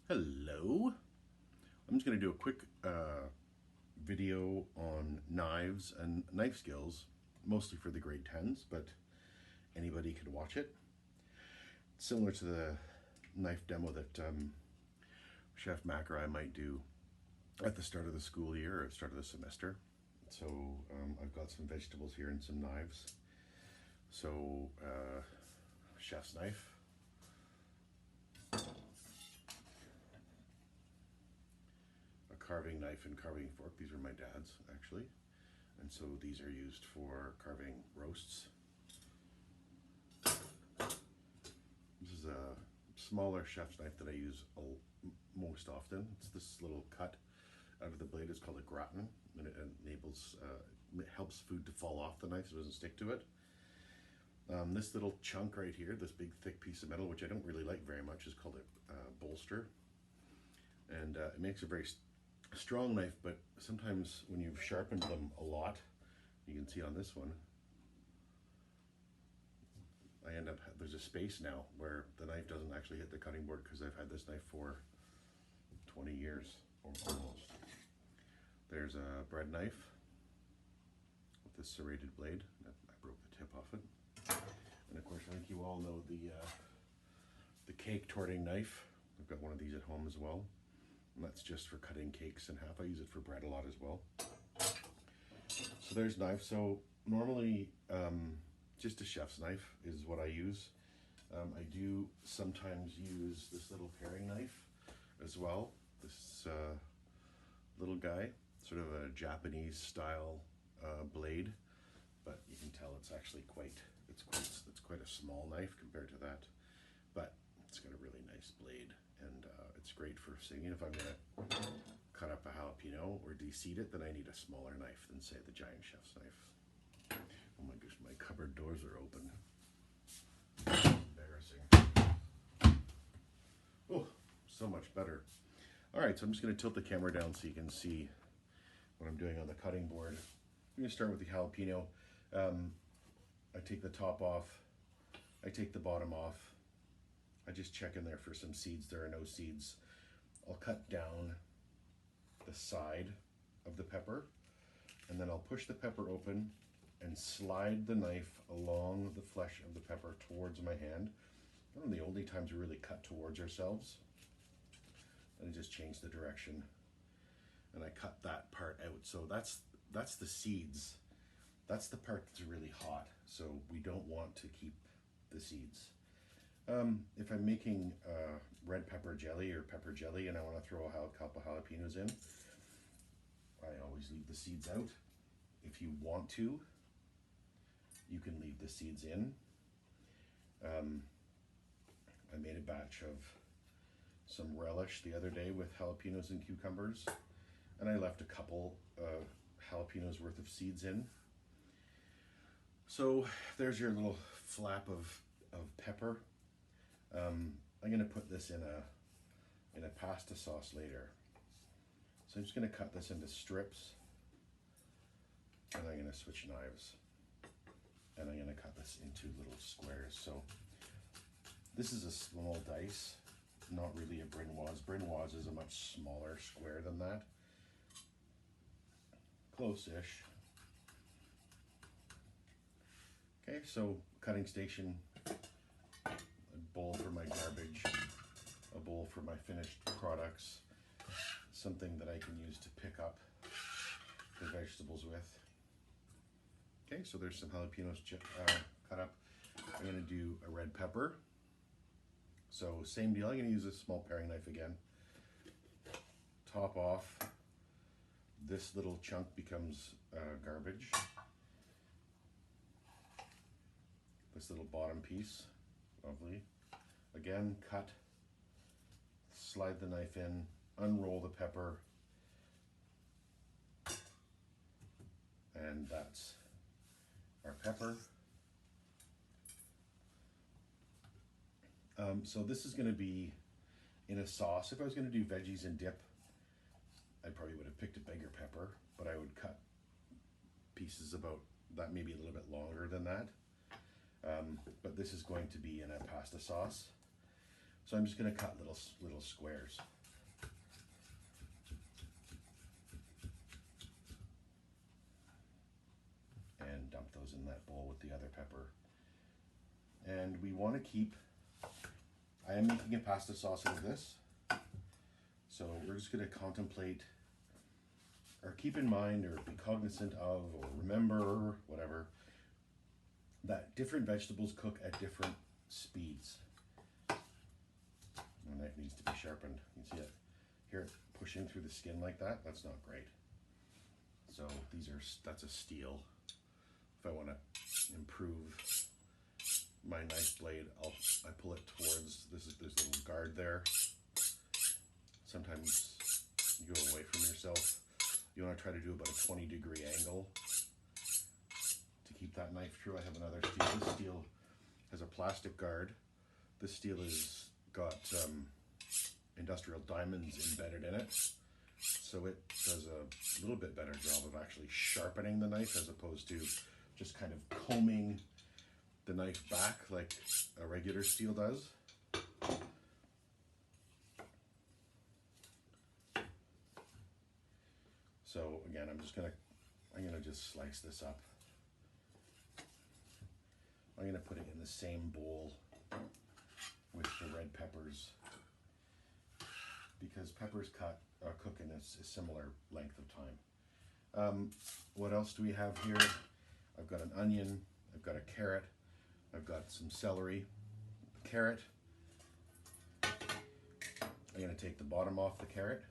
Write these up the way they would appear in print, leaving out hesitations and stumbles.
Hello. I'm just going to do a quick video on knives and knife skills, mostly for the grade 10s, but anybody can watch it. Similar to the knife demo that Chef Macra I might do at the start of the school year or at the start of the semester. So I've got some vegetables here and some knives. So chef's knife. Carving knife and carving fork. These are my dad's, actually. And so these are used for carving roasts. This is a smaller chef's knife that I use most often. It's this little cut out of the blade. It's called a gratin, and it enables, it helps food to fall off the knife so it doesn't stick to it. This little chunk right here, this big thick piece of metal, which I don't really like very much, is called a bolster. And it makes a very strong knife, but sometimes when you've sharpened them a lot, you can see on this one, I end up, there's a space now where the knife doesn't actually hit the cutting board because I've had this knife for 20 years or almost. There's a bread knife with this serrated blade. I broke the tip off it. And of course, I think you all know the cake torting knife. I've got one of these at home as well. And that's just for cutting cakes in half. I use it for bread a lot as well. So there's knives. So normally just a chef's knife is what I use. I do sometimes use this little paring knife as well. This little guy, sort of a Japanese style blade, but you can tell it's actually it's quite a small knife compared to that. But it's got a really nice blade, and it's great for singing. If I'm gonna cut up a jalapeno or de-seed it, then I need a smaller knife than, say, the giant chef's knife. Oh my gosh, my cupboard doors are open. Embarrassing. Oh, so much better. All right, so I'm just gonna tilt the camera down so you can see what I'm doing on the cutting board. I'm gonna start with the jalapeno. I take the top off, I take the bottom off. I just check in there for some seeds. There are no seeds. I'll cut down the side of the pepper, and then I'll push the pepper open and slide the knife along the flesh of the pepper towards my hand. One of the only times we really cut towards ourselves. And I just change the direction, and I cut that part out. So that's the seeds. That's the part that's really hot. So we don't want to keep the seeds. If I'm making red pepper jelly or pepper jelly and I want to throw a couple jalapenos in, I always leave the seeds out. If you want to, you can leave the seeds in. I made a batch of some relish the other day with jalapenos and cucumbers, and I left a couple jalapenos worth of seeds in. So there's your little flap of pepper. I'm going to put this in a pasta sauce later. So I'm just going to cut this into strips, and I'm going to switch knives, and I'm going to cut this into little squares. So this is a small dice, not really a brunoise. Brunoise is a much smaller square than that. Close-ish. Okay, so cutting station. Bowl for my garbage, a bowl for my finished products, something that I can use to pick up the vegetables with. Okay, so there's some jalapenos cut up. I'm going to do a red pepper. So same deal, I'm going to use a small paring knife again. Top off, this little chunk becomes garbage. This little bottom piece, lovely. Again, cut, slide the knife in, unroll the pepper, and that's our pepper. So this is going to be in a sauce. If I was going to do veggies and dip, I probably would have picked a bigger pepper, but I would cut pieces about that, maybe a little bit longer than that. But this is going to be in a pasta sauce. So I'm just going to cut little squares. that bowl with the other pepper. And we want to keep, I am making a pasta sauce out of this. So we're just going to contemplate or keep in mind or be cognizant of or remember, whatever, that different vegetables cook at different speeds. The knife needs to be sharpened. You can see it here pushing through the skin like that. That's not great. So that's a steal. If I want to improve my knife blade, I pull it towards, there's a little guard there. Sometimes you go away from yourself. You want to try to do about a 20-degree angle to keep that knife true. I have another steel. This steel has a plastic guard. This steel has got industrial diamonds embedded in it. So it does a little bit better job of actually sharpening the knife as opposed to just kind of combing the knife back like a regular steel does. So again, I'm gonna just slice this up. I'm gonna put it in the same bowl with the red peppers because peppers cook in a similar length of time. What else do we have here? I've got an onion, I've got a carrot, I've got some celery. Carrot, I'm gonna take the bottom off the carrot.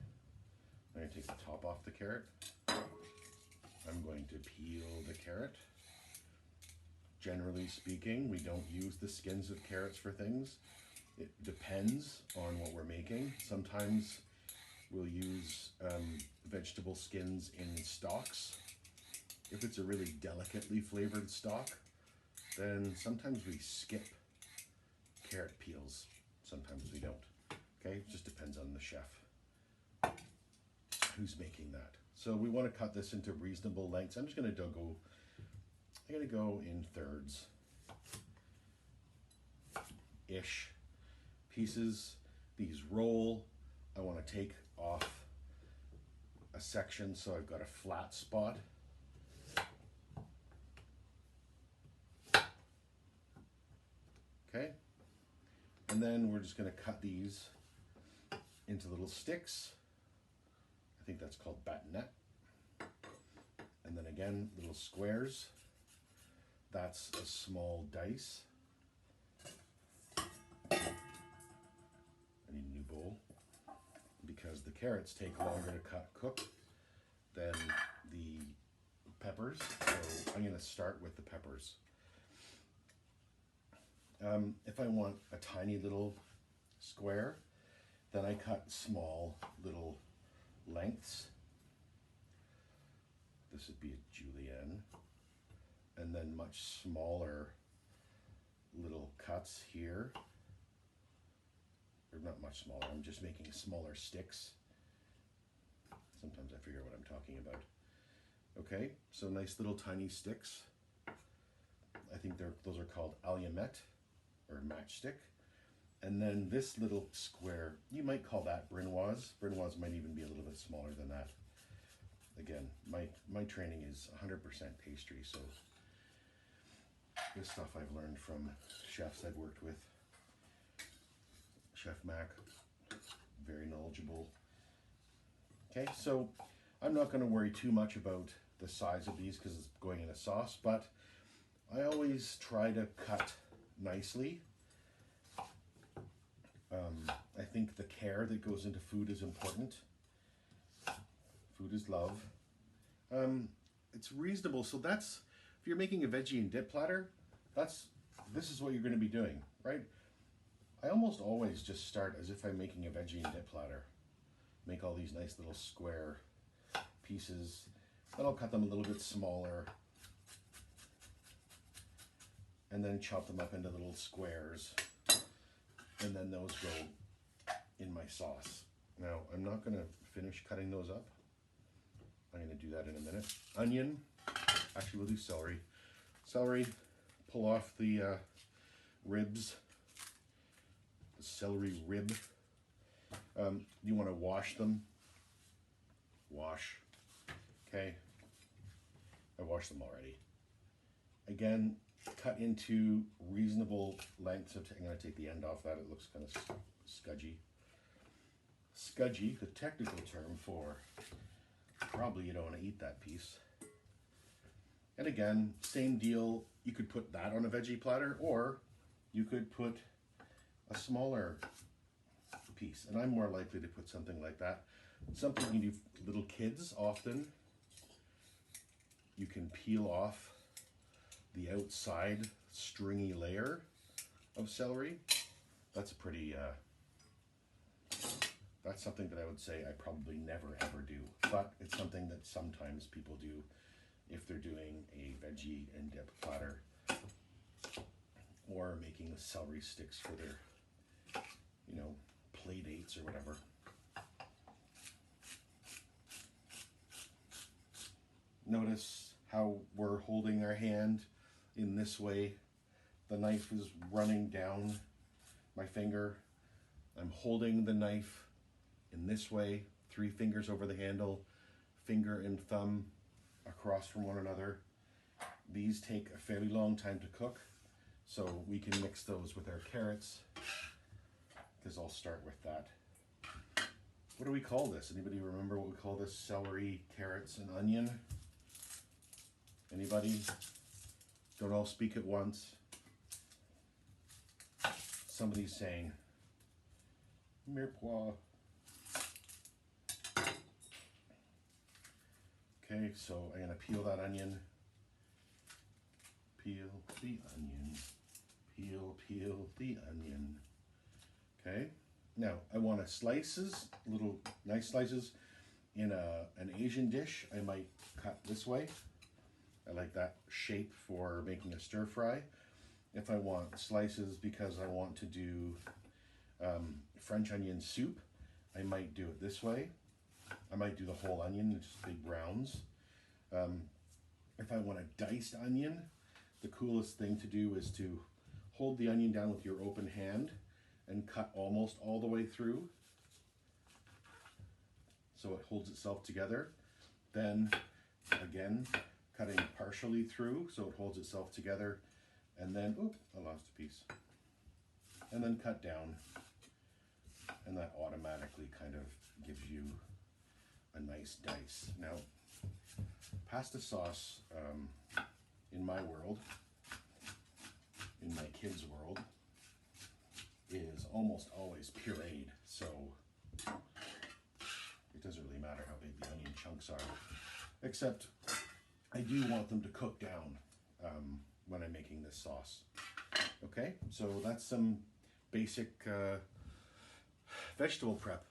I'm going to take the top off the carrot. I'm going to peel the carrot. Generally speaking, we don't use the skins of carrots for things. It depends on what we're making. Sometimes we'll use vegetable skins in stocks. If it's a really delicately flavored stock, then sometimes we skip carrot peels. Sometimes we don't. Okay, it just depends on the chef who's making that. So we want to cut this into reasonable lengths. I'm just going to go in thirds-ish pieces. These roll. I want to take off a section so I've got a flat spot. Okay. And then we're just going to cut these into little sticks. I think that's called batonette. And then again, little squares. That's a small dice. I need a new bowl because the carrots take longer to cook than the peppers. So I'm going to start with the peppers. If I want a tiny little square, then I cut small little lengths. This would be a julienne, and then much smaller little cuts here, or not much smaller, I'm just making smaller sticks. Sometimes I figure what I'm talking about. Okay, so nice little tiny sticks. I think those are called allumette or matchstick. And then this little square, you might call that brunoise. Brunoise might even be a little bit smaller than that. Again, my training is 100% pastry, so this stuff I've learned from chefs I've worked with. Chef Mac, very knowledgeable. Okay, so I'm not going to worry too much about the size of these because it's going in a sauce, but I always try to cut nicely. I think the care that goes into food is important. Food is love. It's reasonable. So that's, if you're making a veggie and dip platter, this is what you're going to be doing, right? I almost always just start as if I'm making a veggie and dip platter. Make all these nice little square pieces. Then I'll cut them a little bit smaller. And then chop them up into little squares. And then those go in my sauce. Now, I'm not going to finish cutting those up. I'm going to do that in a minute. Onion. Actually, we'll do celery. Celery, pull off the ribs. The celery rib. You want to wash them. Wash. Okay. I washed them already. again, cut into reasonable lengths. I'm going to take the end off that. It looks kind of scudgy. Scudgy, the technical term for probably you don't want to eat that piece. And again, same deal. You could put that on a veggie platter, or you could put a smaller piece. And I'm more likely to put something like that. Something you do for little kids often. You can peel off the outside stringy layer of celery. That's pretty, that's something that I would say I probably never ever do, but it's something that sometimes people do if they're doing a veggie and dip platter or making celery sticks for their, you know, play dates or whatever. Notice how we're holding our hand in this way. The knife is running down my finger. I'm holding the knife in this way, 3 fingers over the handle, finger and thumb across from one another. These take a fairly long time to cook, so we can mix those with our carrots, because I'll start with that. What do we call this? Anybody remember what we call this? Celery, carrots, and onion? Anybody? Don't all speak at once. Somebody's saying, mirepoix. Okay, so I'm going to peel that onion. Peel the onion. Peel the onion. Okay, now I want slices, little nice slices. In an Asian dish, I might cut this way. I like that shape for making a stir fry. If I want slices because I want to do French onion soup, I might do it this way. I might do the whole onion, just big rounds. If I want a diced onion, the coolest thing to do is to hold the onion down with your open hand and cut almost all the way through, so it holds itself together. Then again, cutting partially through so it holds itself together, and then, oop, I lost a piece. And then cut down, and that automatically kind of gives you a nice dice. Now, pasta sauce, in my world, in my kids' world, is almost always pureed, so it doesn't really matter how big the onion chunks are, except I do want them to cook down when I'm making this sauce. Okay, so that's some basic vegetable prep.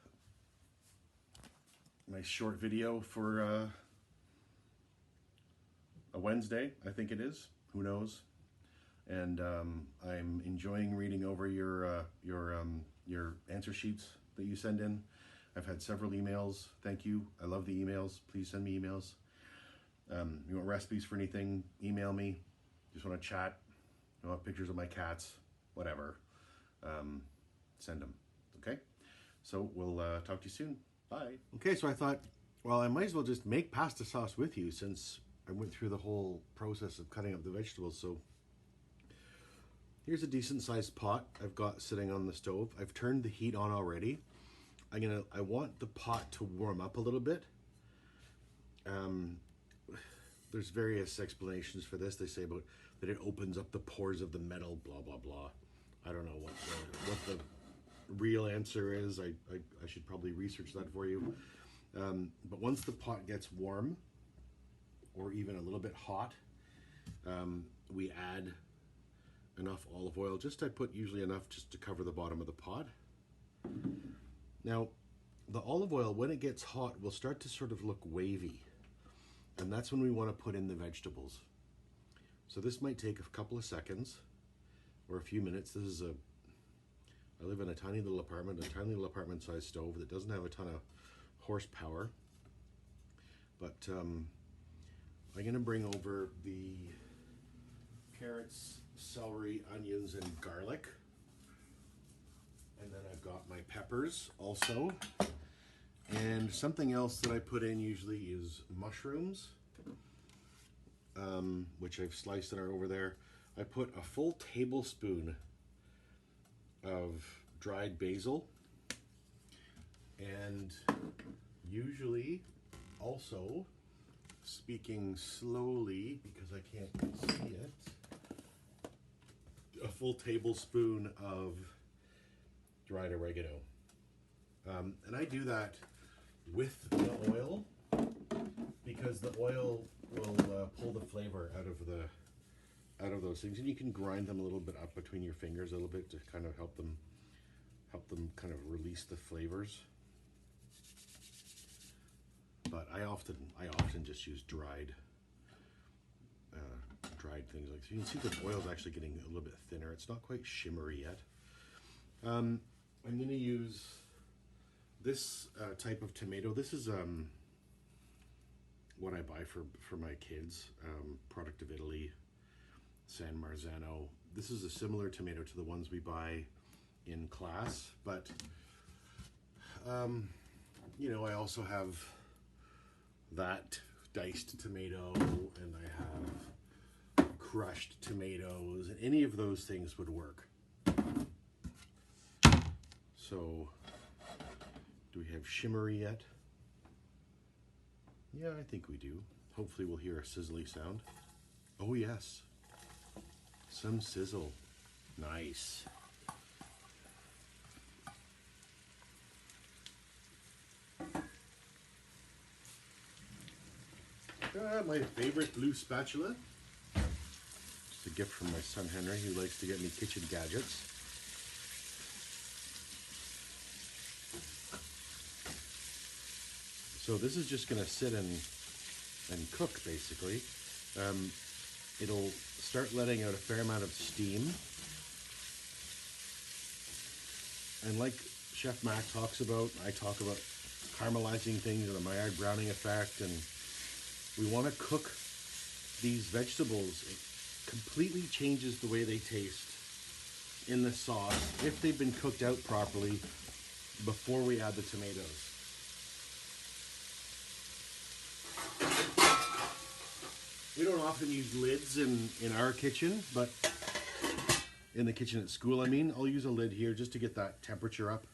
Nice short video for a Wednesday, I think it is. Who knows? And I'm enjoying reading over your answer sheets that you send in. I've had several emails. Thank you. I love the emails. Please send me emails. You want recipes for anything? Email me. Just want to chat. You want pictures of my cats? Whatever. Send them. Okay. So we'll talk to you soon. Bye. Okay. So I thought, well, I might as well just make pasta sauce with you since I went through the whole process of cutting up the vegetables. So here's a decent sized pot I've got sitting on the stove. I've turned the heat on already. I want the pot to warm up a little bit. There's various explanations for this. They say about that it opens up the pores of the metal, blah, blah, blah. I don't know what the real answer is. I should probably research that for you. But once the pot gets warm, or even a little bit hot, we add enough olive oil. I put usually enough just to cover the bottom of the pot. Now, the olive oil, when it gets hot, will start to sort of look wavy. And that's when we want to put in the vegetables. So this might take a couple of seconds or a few minutes. I live in a tiny little apartment sized stove that doesn't have a ton of horsepower. But I'm going to bring over the carrots, celery, onions, and garlic. And then I've got my peppers also. And something else that I put in usually is mushrooms. which I've sliced and are over there. I put a full tablespoon of dried basil, and usually also, speaking slowly because I can't see it, a full tablespoon of dried oregano. And I do that with the oil because the oil will pull the flavor out of those things, and you can grind them a little bit up between your fingers a little bit to kind of help them kind of release the flavors. But I often just use dried things like so. You can see the oil's actually getting a little bit thinner. It's not quite shimmery yet. I'm going to use this type of tomato. This is what I buy for my kids. Product of Italy, San Marzano. This is a similar tomato to the ones we buy in class, but you know, I also have that diced tomato, and I have crushed tomatoes, and any of those things would work. So, do we have shimmery yet? Yeah, I think we do. Hopefully we'll hear a sizzly sound. Oh yes, some sizzle. Nice. My favorite blue spatula. Just a gift from my son Henry, who likes to get me kitchen gadgets. So this is just going to sit and cook basically. It'll start letting out a fair amount of steam. And like Chef Mac talks about, I talk about caramelizing things or the Maillard browning effect, and we want to cook these vegetables. It completely changes the way they taste in the sauce if they've been cooked out properly before we add the tomatoes. We don't often use lids in our kitchen, but in the kitchen at school, I mean, I'll use a lid here just to get that temperature up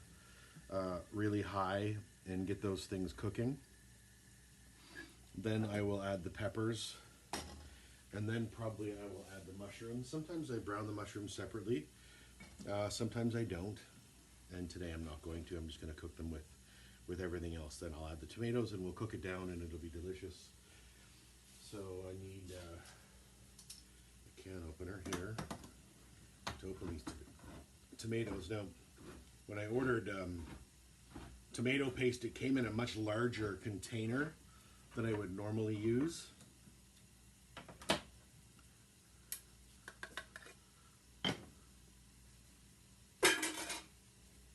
really high and get those things cooking. Then I will add the peppers, and then probably I will add the mushrooms. Sometimes I brown the mushrooms separately, sometimes I don't, and today I'm not going to. I'm just going to cook them with everything else. Then I'll add the tomatoes and we'll cook it down and it'll be delicious. So I need a can opener here to open these tomatoes. Now, when I ordered tomato paste, it came in a much larger container than I would normally use.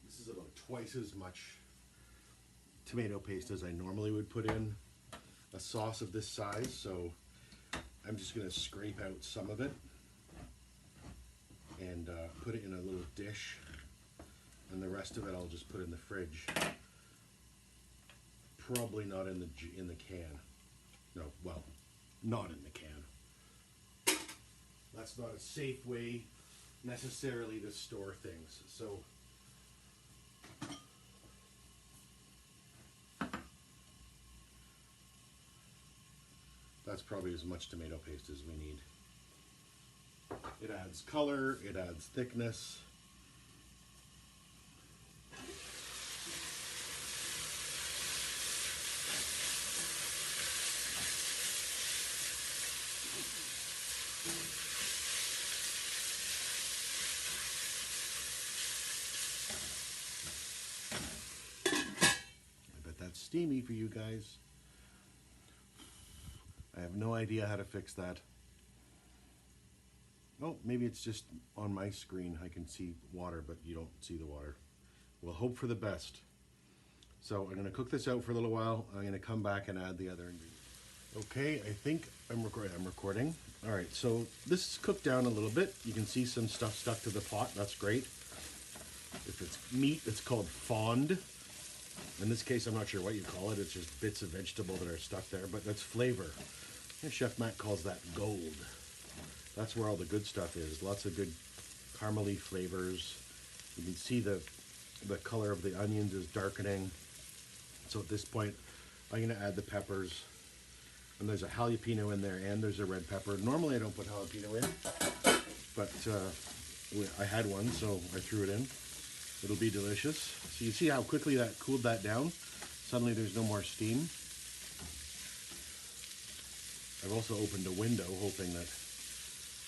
This is about twice as much tomato paste as I normally would put in a sauce of this size, so I'm just going to scrape out some of it and put it in a little dish, and the rest of it I'll just put in the fridge. Probably not in the can. No, well, not in the can. That's not a safe way necessarily to store things. So that's probably as much tomato paste as we need. It adds color, it adds thickness. Steamy for you guys. I have no idea how to fix that. Oh, maybe it's just on my screen I can see water, but you don't see the water. We'll hope for the best. So I'm going to cook this out for a little while. I'm going to come back and add the other ingredients. Okay, I think I'm recording. All right, so this is cooked down a little bit. You can see some stuff stuck to the pot. That's great. If it's meat, it's called fond. In this case, I'm not sure what you call it. It's just bits of vegetable that are stuck there, but that's flavor. And Chef Matt calls that gold. That's where all the good stuff is. Lots of good caramely flavors. You can see the color of the onions is darkening. So at this point, I'm going to add the peppers. And there's a jalapeno in there and there's a red pepper. Normally I don't put jalapeno in, but I had one, so I threw it in. It'll be delicious. So you see how quickly that cooled that down? Suddenly there's no more steam. I've also opened a window hoping that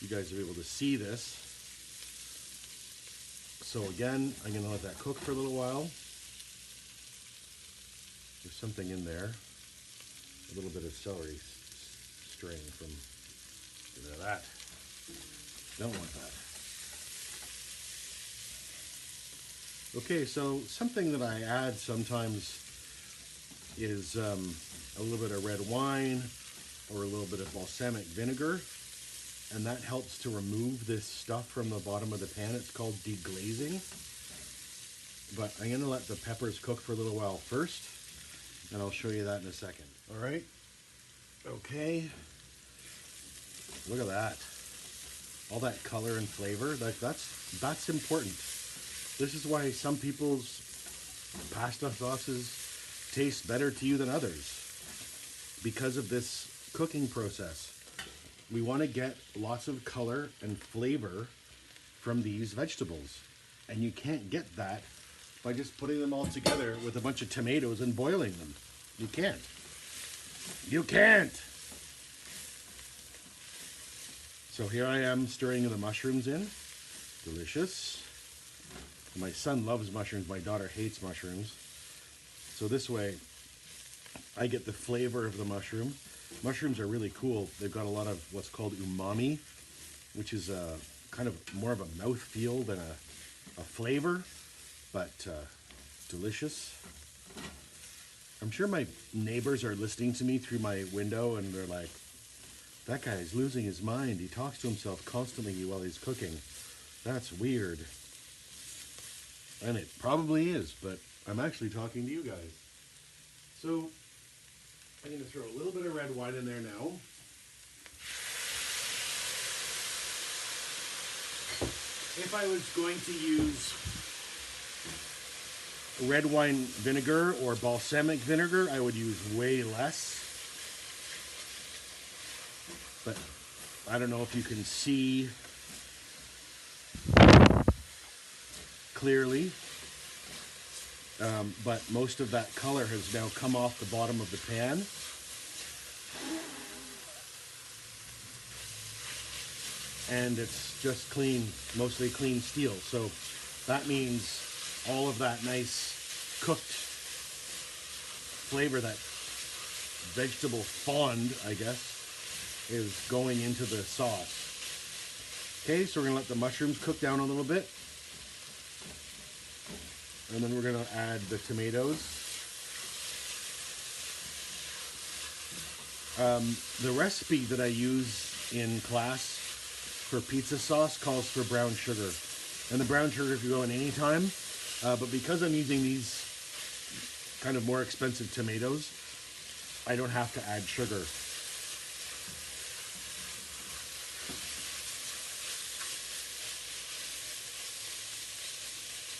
you guys will be able to see this. So again, I'm going to let that cook for a little while. There's something in there. A little bit of celery string from, get rid of that. Don't want that. Okay, so something that I add sometimes is a little bit of red wine or a little bit of balsamic vinegar, and that helps to remove this stuff from the bottom of the pan. It's called deglazing. But I'm going to let the peppers cook for a little while first, and I'll show you that in a second. All right. Okay. Look at that. All that color and flavor. That's important. This is why some people's pasta sauces taste better to you than others. Because of this cooking process. We want to get lots of color and flavor from these vegetables. And you can't get that by just putting them all together with a bunch of tomatoes and boiling them. You can't. You can't! So here I am stirring the mushrooms in. Delicious. My son loves mushrooms. My daughter hates mushrooms. So this way, I get the flavor of the mushroom. Mushrooms are really cool. They've got a lot of what's called umami, which is a kind of more of a mouthfeel than a flavor, but delicious. I'm sure my neighbors are listening to me through my window and they're like, that guy's losing his mind. He talks to himself constantly while he's cooking. That's weird. And it probably is, but I'm actually talking to you guys. So I'm going to throw a little bit of red wine in there now. If I was going to use red wine vinegar or balsamic vinegar, I would use way less. But I don't know if you can see clearly. But most of that color has now come off the bottom of the pan. And it's just clean, mostly clean steel. So that means all of that nice cooked flavor, that vegetable fond, I guess, is going into the sauce. Okay, so we're gonna let the mushrooms cook down a little bit. And then we're going to add the tomatoes. The recipe that I use in class for pizza sauce calls for brown sugar. And the brown sugar can go in any time. But because I'm using these kind of more expensive tomatoes, I don't have to add sugar.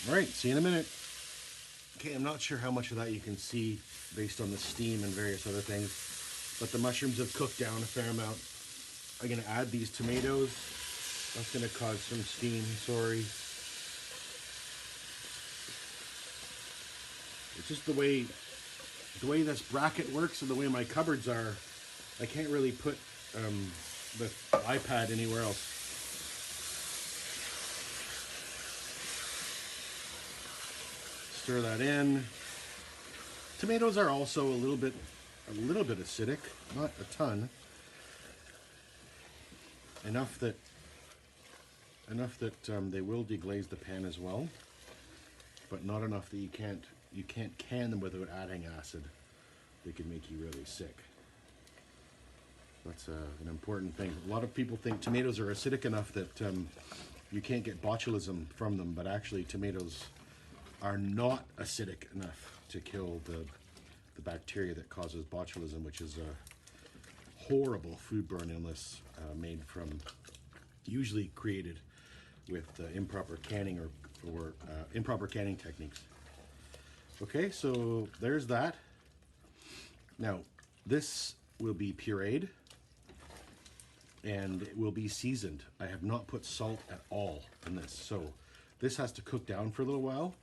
All right, see you in a minute. Okay, I'm not sure how much of that you can see based on the steam and various other things, but the mushrooms have cooked down a fair amount. I'm going to add these tomatoes. That's going to cause some steam, sorry. It's just the way this bracket works and the way my cupboards are, I can't really put the iPad anywhere else. Stir that in. Tomatoes are also a little bit acidic, not a ton. Enough that they will deglaze the pan as well, but not enough that you can't can them without adding acid. They can make you really sick. That's an important thing. A lot of people think tomatoes are acidic enough that you can't get botulism from them, but actually tomatoes are not acidic enough to kill the bacteria that causes botulism, which is a horrible foodborne illness made from, usually created with improper canning or improper canning techniques. Okay, so there's that. Now, this will be pureed and it will be seasoned. I have not put salt at all in this, so this has to cook down for a little while.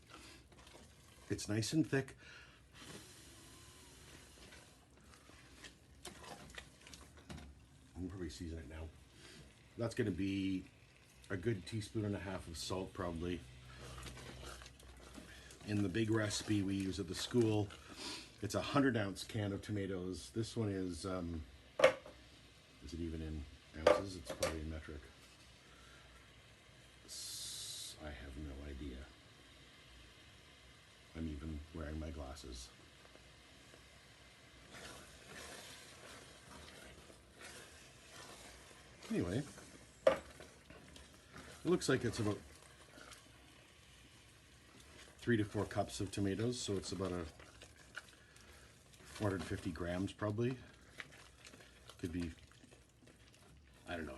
It's nice and thick. I'll probably season it now. That's going to be a good teaspoon and a half of salt, probably. In the big recipe we use at the school, it's a 100-ounce can of tomatoes. This one is it even in ounces? It's probably in metric. I have no idea. I'm even wearing my glasses. Anyway, it looks like it's about 3 to 4 cups of tomatoes, so it's about 450 grams probably. Could be, I don't know,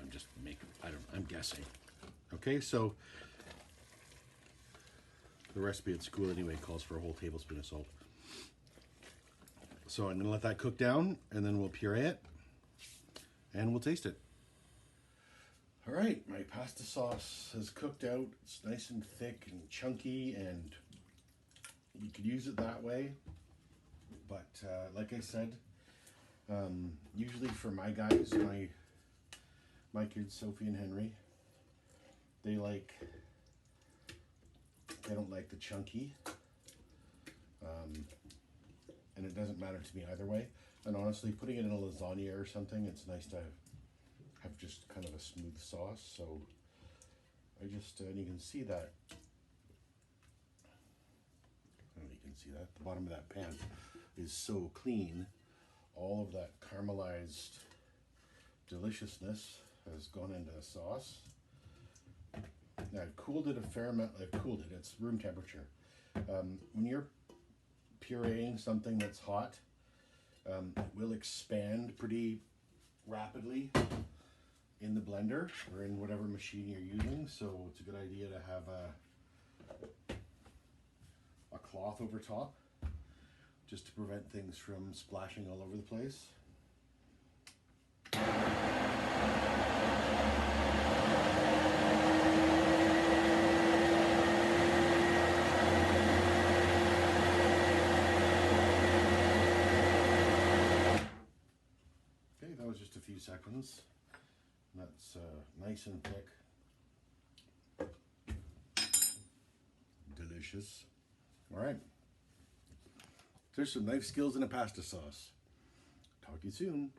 I'm guessing. Okay, so the recipe at school anyway calls for a whole tablespoon of salt. So I'm gonna let that cook down and then we'll puree it and we'll taste it. All right, my pasta sauce has cooked out. It's nice and thick and chunky, and you could use it that way. But like I said, usually for my guys, my kids, Sophie and Henry, they don't like the chunky, and it doesn't matter to me either way. And honestly, putting it in a lasagna or something, it's nice to have just kind of a smooth sauce. So and you can see that. I don't know if you can see that. The bottom of that pan is so clean. All of that caramelized deliciousness has gone into the sauce. Now I've cooled it a fair amount. It's room temperature. When you're pureeing something that's hot, it will expand pretty rapidly in the blender or in whatever machine you're using. So it's a good idea to have a cloth over top, just to prevent things from splashing all over the place. Okay, that was just a few seconds. That's nice and thick. Delicious. All right. There's some knife skills in a pasta sauce. Talk to you soon.